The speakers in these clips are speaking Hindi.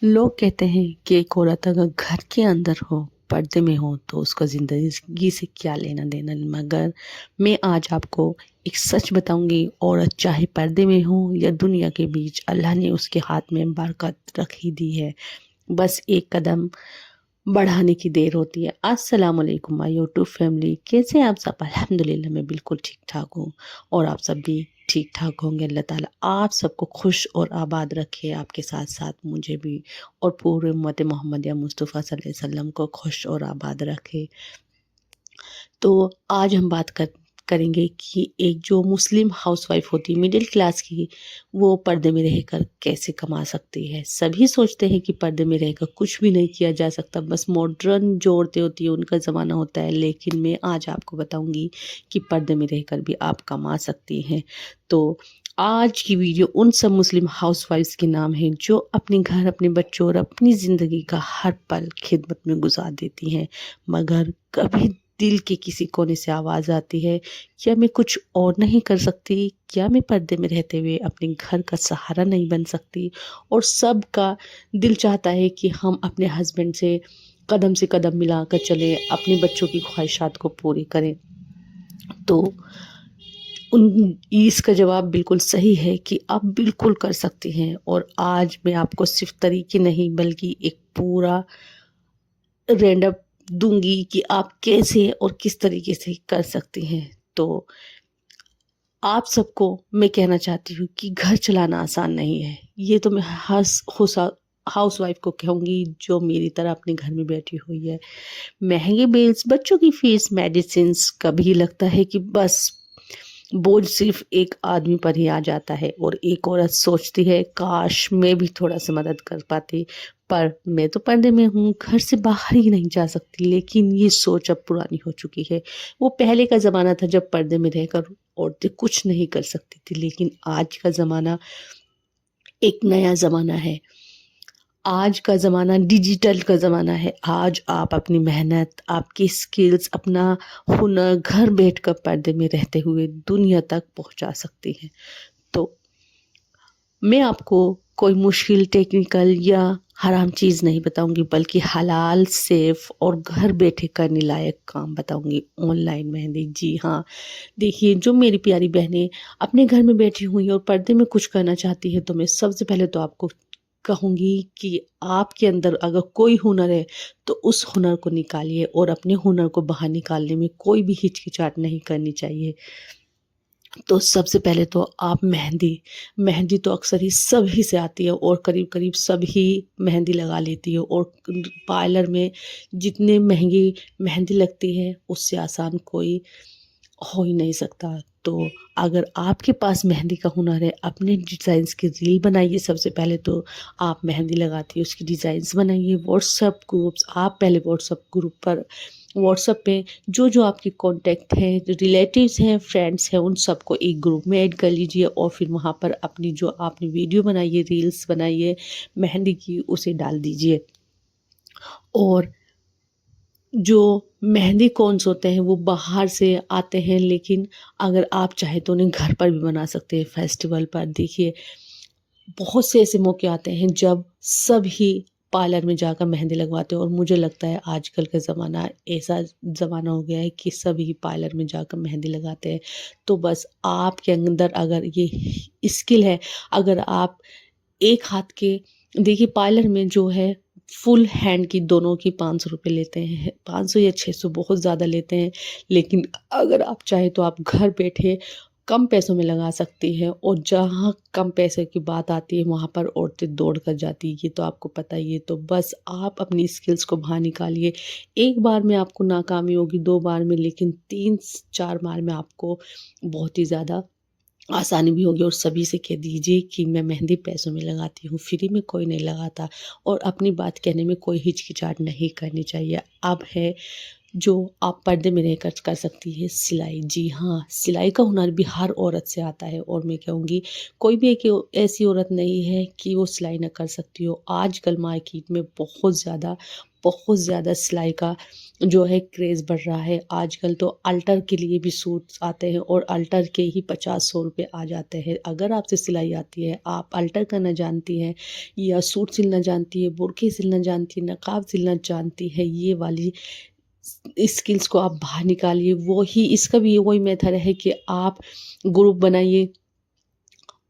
लोग कहते हैं कि एक औरत अगर घर के अंदर हो, पर्दे में हो, तो उसको ज़िंदगी से क्या लेना देना। मगर मैं आज आपको एक सच बताऊंगी, औरत चाहे पर्दे में हो या दुनिया के बीच, अल्लाह ने उसके हाथ में बरकत रख ही दी है। बस एक कदम बढ़ाने की देर होती है। अस्सलाम वालेकुम माय यूट्यूब फैमिली, कैसे हैं आप सब? अल्हम्दुलिल्लाह मैं बिल्कुल ठीक ठाक हूँ और आप सब भी ठीक ठाक होंगे। अल्लाह ताला आप सबको खुश और आबाद रखे, आपके साथ साथ मुझे भी और पूरे उम्मत मोहम्मदिया मुस्तफ़ा सल्लल्लाहु अलैहि वसल्लम को खुश और आबाद रखे। तो आज हम बात करेंगे कि एक जो मुस्लिम हाउसवाइफ होती है मिडिल क्लास की, वो पर्दे में रहकर कैसे कमा सकती है। सभी सोचते हैं कि पर्दे में रहकर कुछ भी नहीं किया जा सकता, बस मॉडर्न जो औरतें होती है उनका ज़माना होता है। लेकिन मैं आज आपको बताऊंगी कि पर्दे में रहकर भी आप कमा सकती हैं। तो आज की वीडियो उन सब मुस्लिम हाउसवाइफ्स के नाम है जो अपने घर, अपने बच्चों और अपनी ज़िंदगी का हर पल खिदमत में गुजार देती हैं, मगर कभी दिल के किसी कोने से आवाज़ आती है, क्या मैं कुछ और नहीं कर सकती? क्या मैं पर्दे में रहते हुए अपने घर का सहारा नहीं बन सकती? और सबका दिल चाहता है कि हम अपने हस्बैंड से कदम मिलाकर चलें, अपने बच्चों की ख्वाहिशात को पूरी करें। तो उन इसका जवाब बिल्कुल सही है कि आप बिल्कुल कर सकती हैं। और आज मैं आपको सिर्फ़ तरीके नहीं बल्कि एक पूरा रैंडअप दूँगी कि आप कैसे और किस तरीके से कर सकती हैं। तो आप सबको मैं कहना चाहती हूँ कि घर चलाना आसान नहीं है। ये तो मैं हाउसवाइफ़ को कहूँगी जो मेरी तरह अपने घर में बैठी हुई है। महँगे बिल्स, बच्चों की फ़ीस, मेडिसिन्स, कभी लगता है कि बस बोझ सिर्फ़ एक आदमी पर ही आ जाता है और एक औरत सोचती है, काश मैं भी थोड़ा-सा मदद कर पाती। पर मैं तो पर्दे में हूँ, घर से बाहर ही नहीं जा सकती। लेकिन ये सोच अब पुरानी हो चुकी है। वो पहले का ज़माना था जब पर्दे में रहकर औरतें कुछ नहीं कर सकती थी। लेकिन आज का ज़माना एक नया ज़माना है। आज का ज़माना डिजिटल का ज़माना है। आज आप अपनी मेहनत, आपकी स्किल्स, अपना हुनर घर बैठकर पर्दे में रहते हुए दुनिया तक पहुँचा सकती हैं। तो मैं आपको कोई मुश्किल टेक्निकल या हराम चीज़ नहीं बताऊँगी, बल्कि हलाल, सेफ और घर बैठे करने लायक काम बताऊँगी। ऑनलाइन मेहंदी, जी हाँ। देखिए, जो मेरी प्यारी बहनें अपने घर में बैठी हुई हैं और पर्दे में कुछ करना चाहती हैं, तो मैं सबसे पहले तो आपको कहूँगी कि आपके अंदर अगर कोई हुनर है, तो उस हुनर को निकालिए और अपने हुनर को बाहर निकालने में कोई भी हिचकिचाहट नहीं करनी चाहिए। तो सबसे पहले तो आप मेहंदी तो अक्सर ही सभी से आती है और करीब-करीब सभी मेहंदी लगा लेती है। और पार्लर में जितने महँगी मेहंदी लगती है, उससे आसान कोई हो ही नहीं सकता। तो अगर आपके पास मेहंदी का हुनर है, अपने डिज़ाइन्स की रील बनाइए। सबसे पहले तो आप मेहंदी लगाती है उसकी डिज़ाइन्स बनाइए। आप पहले व्हाट्सएप ग्रुप पर, व्हाट्सएप पे जो आपके कॉन्टैक्ट हैं, जो रिलेटिव्स हैं, फ्रेंड्स हैं, उन सबको एक ग्रुप में ऐड कर लीजिए और फिर वहाँ पर अपनी जो आपने वीडियो बनाई है, रील्स बनाई है मेहंदी की, उसे डाल दीजिए। और जो मेहंदी कोन्स होते हैं वो बाहर से आते हैं, लेकिन अगर आप चाहें तो उन्हें घर पर भी बना सकते हैं फेस्टिवल पर। देखिए, बहुत से ऐसे मौके आते हैं जब सभी पार्लर में जाकर मेहंदी लगवाते हैं और मुझे लगता है आजकल का ज़माना ऐसा ज़माना हो गया है कि सभी पार्लर में जाकर मेहंदी लगाते हैं। तो बस आपके अंदर अगर ये स्किल है, अगर आप एक हाथ के, देखिए पार्लर में जो है फुल हैंड की दोनों की ₹500 लेते हैं। 500 या 600 बहुत ज़्यादा लेते हैं। लेकिन अगर आप चाहें तो आप घर बैठे कम पैसों में लगा सकती हैं। और जहाँ कम पैसे की बात आती है वहाँ पर औरतें दौड़ कर जाती हैं, ये तो आपको पता ही है। तो बस आप अपनी स्किल्स को बाहर निकालिए। 1 बार में आपको नाकामी होगी, 2 बार में, लेकिन 3-4 बार में आपको बहुत ही ज़्यादा आसानी भी होगी। और सभी से कह दीजिए कि मैं मेहंदी पैसों में लगाती हूँ, फ्री में कोई नहीं लगाता। और अपनी बात कहने में कोई हिचकिचाहट नहीं करनी चाहिए। अब है जो आप पर्दे में रहकर कर सकती है, सिलाई। जी हाँ, सिलाई का हुनर भी हर औरत से आता है और मैं कहूँगी कोई भी एक ऐसी औरत नहीं है कि वो सिलाई ना कर सकती हो। आजकल मार्केट में बहुत ज़्यादा सिलाई का जो है क्रेज़ बढ़ रहा है। आजकल तो अल्टर के लिए भी सूट्स आते हैं और अल्टर के ही 50-100 रुपए आ जाते हैं। अगर आपसे सिलाई आती है, आप अल्टर करना जानती हैं या सूट सिलना जानती है, बुर्के सिलना जानती है, नकाब सिलना जानती है, ये वाली स्किल्स को आप बाहर निकालिए। वो ही इसका भी वही मेथड है कि आप ग्रुप बनाइए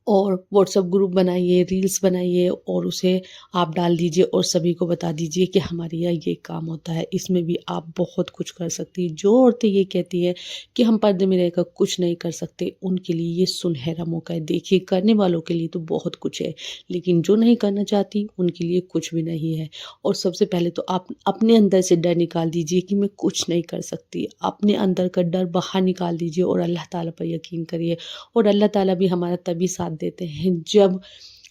और व्हाट्सएप ग्रुप बनाइए, रील्स बनाइए और उसे आप डाल दीजिए और सभी को बता दीजिए कि हमारे यहाँ ये काम होता है। इसमें भी आप बहुत कुछ कर सकती हैं। जो औरतें ये कहती हैं कि हम पर्दे में रहकर कुछ नहीं कर सकते, उनके लिए ये सुनहरा मौका है। देखिए, करने वालों के लिए तो बहुत कुछ है, लेकिन जो नहीं करना चाहती उनके लिए कुछ भी नहीं है। और सबसे पहले तो आप अपने अंदर से डर निकाल दीजिए कि मैं कुछ नहीं कर सकती। अपने अंदर का डर बाहर निकाल दीजिए और अल्लाह ताला पर यकीन करिए। और अल्लाह ताला भी हमारा तभी साथ देते हैं जब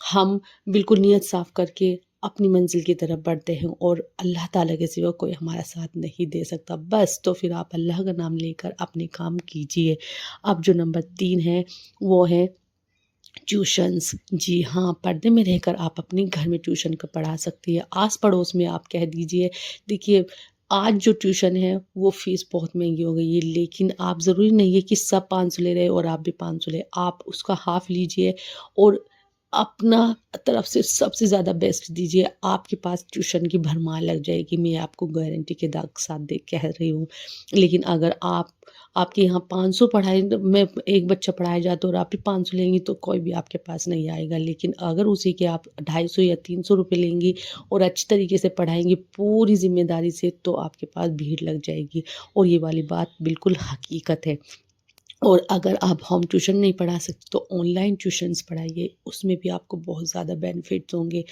हम बिल्कुल नीयत साफ़ करके अपनी मंज़िल की तरफ बढ़ते हैं और अल्लाह ताला के सिवा कोई हमारा साथ नहीं दे सकता। बस तो फिर आप अल्लाह का नाम लेकर अपने काम कीजिए। अब जो नंबर 3 है वो है ट्यूशन्स। जी हाँ, पर्दे में रहकर आप अपने घर में ट्यूशन को पढ़ा सकती है। आस-पड़ोस में आप कह दीजिए। देखिए, आज जो ट्यूशन है वो फ़ीस बहुत महँगी हो गई है, लेकिन आप ज़रूरी नहीं है कि सब 500 ले रहे हैं और आप भी 500 लें। आप उसका हाफ़ लीजिए और अपना तरफ से सबसे ज़्यादा बेस्ट दीजिए। आपके पास ट्यूशन की भरमार लग जाएगी, मैं आपको गारंटी के दाग साथ दे कह रही हूँ। लेकिन अगर आपके यहाँ 500 पढ़ाई में एक बच्चा पढ़ाया जाता है और आप भी 500 लेंगी तो कोई भी आपके पास नहीं आएगा। लेकिन अगर उसी के आप 250 या 300 रुपए लेंगी और अच्छी तरीके से पढ़ाएँगी पूरी ज़िम्मेदारी से, तो आपके पास भीड़ लग जाएगी। और ये वाली बात बिल्कुल हकीकत है। और अगर आप होम ट्यूशन नहीं पढ़ा सकते तो ऑनलाइन ट्यूशन्स पढ़ाइए, उसमें भी आपको बहुत ज़्यादा बेनिफिट्स होंगे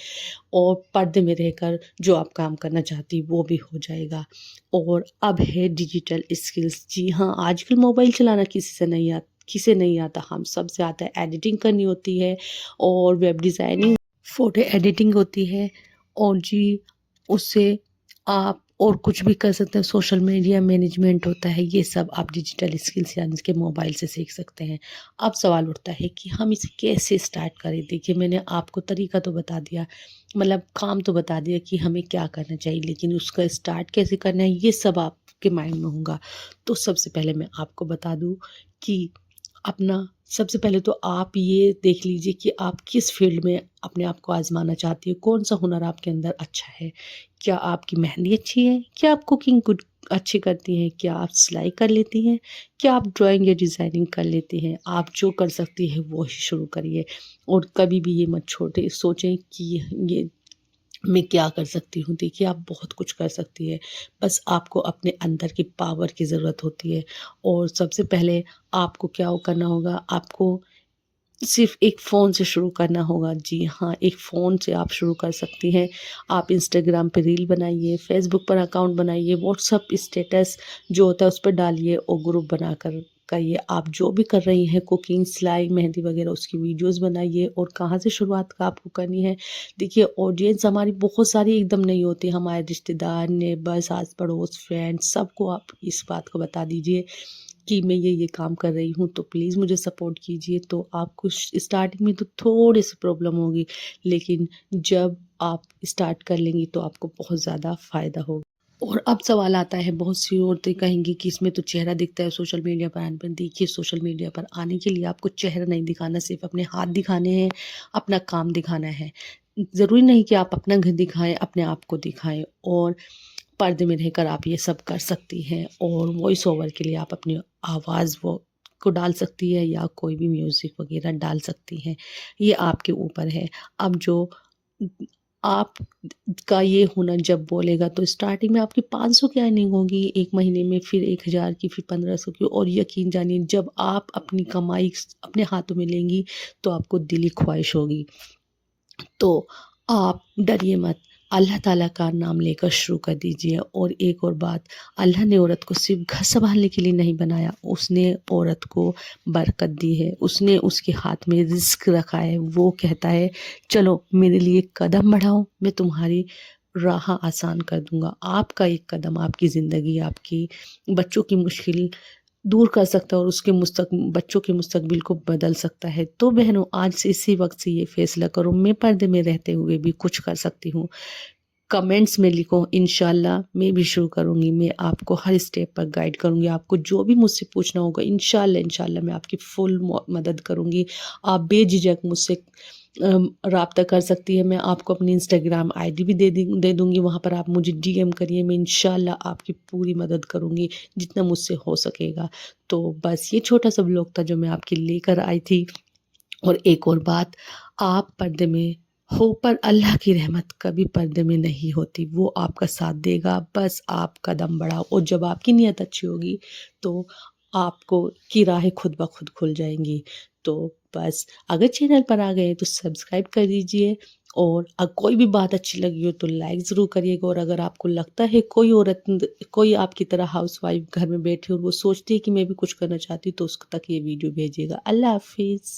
और पर्दे में रहकर जो आप काम करना चाहती वो भी हो जाएगा। और अब है डिजिटल स्किल्स। जी हाँ, आजकल मोबाइल चलाना किसे नहीं आता, हम सबसे आता है। एडिटिंग करनी होती है और वेब डिज़ाइनिंग, फ़ोटो एडिटिंग होती है और जी, उससे आप और कुछ भी कर सकते हैं। सोशल मीडिया मैनेजमेंट होता है, ये सब आप डिजिटल स्किल्स यानी कि मोबाइल से सीख सकते हैं। अब सवाल उठता है कि हम इसे कैसे स्टार्ट करें? देखिए, मैंने आपको तरीका तो बता दिया, मतलब काम तो बता दिया कि हमें क्या करना चाहिए, लेकिन उसका स्टार्ट कैसे करना है ये सब आपके माइंड में होगा। तो सबसे पहले मैं आपको बता दूँ कि अपना सबसे पहले तो आप ये देख लीजिए कि आप किस फ़ील्ड में अपने आप को आज़माना चाहती हैं, कौन-सा हुनर आपके अंदर अच्छा है। क्या आपकी मेहंदी अच्छी है? क्या आप कुकिंग गुड अच्छी करती हैं? क्या आप सिलाई कर लेती हैं? क्या आप ड्राइंग या डिज़ाइनिंग कर लेती हैं? आप जो कर सकती हैं वो ही शुरू करिए और कभी भी ये मत छोड़े सोचें कि ये मैं क्या कर सकती हूँ? देखिए, आप बहुत कुछ कर सकती हैं, बस आपको अपने अंदर की पावर की ज़रूरत होती है। और सबसे पहले आपको क्या करना होगा, आपको सिर्फ़ एक फ़ोन से शुरू करना होगा। जी हाँ, एक फ़ोन से आप शुरू कर सकती हैं। आप इंस्टाग्राम पे रील बनाइए, फ़ेसबुक पर अकाउंट बनाइए, व्हाट्सएप स्टेटस जो होता है उस पर डालिए और ग्रुप बनाकर करिए। आप जो भी कर रही हैं कुकिंग, सिलाई, मेहंदी वग़ैरह उसकी वीडियोज़ बनाइए। और कहाँ से शुरुआत का आपको करनी है? देखिए, ऑडियंस हमारी बहुत सारी एकदम नहीं होती, हमारे रिश्तेदार, नेबर्स, आस-पड़ोस, फ्रेंड्स सबको आप इस बात को बता दीजिए कि मैं ये काम कर रही हूँ, तो प्लीज़ मुझे सपोर्ट कीजिए। तो आपको स्टार्टिंग में तो थोड़ी-सी प्रॉब्लम होगी, लेकिन जब आप स्टार्ट कर लेंगी तो आपको बहुत ज़्यादा फ़ायदा होगा। और अब सवाल आता है, बहुत सी औरतें कहेंगी कि इसमें तो चेहरा दिखता है सोशल मीडिया पर आने पर। देखिए, सोशल मीडिया पर आने के लिए आपको चेहरा नहीं दिखाना, सिर्फ़ अपने हाथ दिखाने हैं, अपना काम दिखाना है। ज़रूरी नहीं कि आप अपना घर दिखाएँ, अपने आप को दिखाएँ। और पर्दे में रहकर आप ये सब कर सकती हैं। और वॉइस ओवर के लिए आप अपनी आवाज़ वो को डाल सकती है या कोई भी म्यूज़िक वग़ैरह डाल सकती हैं, ये आपके ऊपर है। अब जो आप का ये हुनर जब बोलेगा तो स्टार्टिंग में आपकी 500 की अर्निंग होगी 1 महीने में, फिर 1000 की, फिर 1500 की। और यकीन जानिए, जब आप अपनी कमाई अपने हाथों में लेंगी तो आपको दिली ख्वाहिश होगी। तो आप डरिए मत, अल्लाह ताला का नाम लेकर शुरू कर दीजिए। और एक और बात, अल्लाह ने औरत को सिर्फ़ घर सँभालने के लिए नहीं बनाया, उसने औरत को बरकत दी है, उसने उसके हाथ में रिज़्क रखा है। वो कहता है, चलो मेरे लिए कदम बढ़ाओ, मैं तुम्हारी राह आसान कर दूँगा। आपका एक कदम आपकी ज़िंदगी, आपकी बच्चों की मुश्किल दूर कर सकता है और उसके बच्चों के मुस्तकबिल को बदल सकता है। तो बहनों, आज से इसी वक़्त से ये फ़ैसला करो, मैं पर्दे में रहते हुए भी कुछ कर सकती हूँ। कमेंट्स में लिखो, इंशाल्लाह मैं भी शुरू करूँगी। मैं आपको हर स्टेप पर गाइड करूँगी। आपको जो भी मुझसे पूछना होगा, इंशाल्लाह मैं आपकी फुल मदद करूँगी। आप बेझिझक मुझसे राब्ता कर सकती हैं। मैं आपको अपनी इंस्टाग्राम आईडी भी दे दूँगी, वहाँ पर आप मुझे डीएम करिए, मैं इंशाल्लाह आपकी पूरी मदद करूँगी, जितना मुझसे हो सकेगा। तो बस ये छोटा-सा व्लॉग था जो मैं आपके लिए लेकर आई थी। और एक और बात, आप पर्दे में हो पर अल्लाह की रहमत कभी पर्दे में नहीं होती, वो आपका साथ देगा, बस आप कदम बढ़ाओ और जब आपकी नीयत अच्छी होगी तो आपको की राहें खुद ब खुद खुल जाएँगी। तो बस, अगर चैनल पर आ गए हैं तो सब्सक्राइब कर दीजिए और कोई भी बात अच्छी लगी हो तो लाइक ज़रूर करिएगा, और अगर आपको लगता है कोई आपकी तरह हाउसवाइफ़ घर में बैठी हो और वो सोचती है कि मैं भी कुछ करना चाहती हूँ, तो उसको तक ये वीडियो भेजिएगा। अल्लाह हाफ़िज़।